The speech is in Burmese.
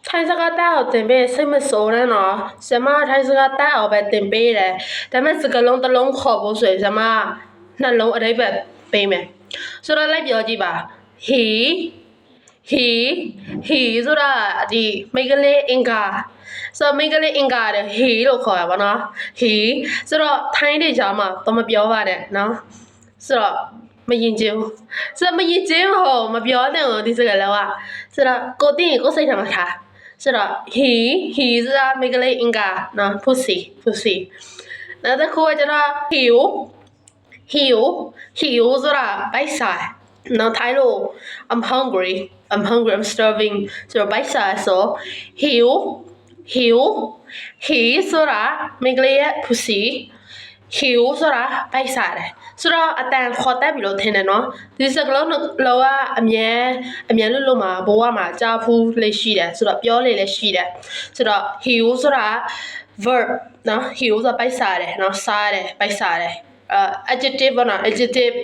ထိုင်းစကားတက်အောင်တင်ပေးစိတ်မစိုးနဲ့နော်ဇမထိုင်းစကားတက်အောင်ပဲတင်ပေးတယ်ဒါပေမဲ့စကားလုံးတစ်လုံးခေါ်ဖို့ဆိုရင်ဇမနှလုံးအဓိပ္ပာယ်ပေးမယ်ဆိုတော့လိုက်ပြောကြည့်ပါ heဆိုတာဒီမိန်းကလေးအင်္ဂါဆိုတော့မိန်းကလေးအင်္ဂါတဲ့ he လို့ခေါ်ရပါတော့ he ဆိုတော့ထိုင်းတွေကြားမှာတော့မပြောပါနဲ့နော်ဆိုတော့မရင်ကျင်းဆိုတော့မရင်ကျင်းဟောမပြောတဲ့ဟိုဒီစကားလုံးอ่ะဆိုတော့ကိုသိရင်ကိုစိတ်ထဲမှာထားဆိုတော့ he ဆိုတာမိန်းကလေးအင်္ဂါနော် pussy နောက်တစ်ခုကကျတော့ hiu ဆိုတာဘိုက်စားနော်ထိုင်းလို့ I'm hungry I'm starving ဆိုတော့ဘိုက်စားဆို hiu he ဆိုတာမိန်းကလေးရဲ့ pussy hiu ဆိုတာဘိုက်စားတယ်ဆိုတော့အတန်ခေါ်တက်ပြီလို့ထင်တယ်နော်ဒီစကလုံးလောကအမြဲလို့မှာဘဝမှာကြားဖူးလေးရှိတယ်ဆိုတော့ပြောလေလည်းရှိတယ်ဆိုတော့ hiu ဆိုတာ verb နော် hiu ဆိုတာဘိုက်စားတယ်နော်စားတယ်ဘိုက်စားတယ်adjective ပေါ့နော် adjective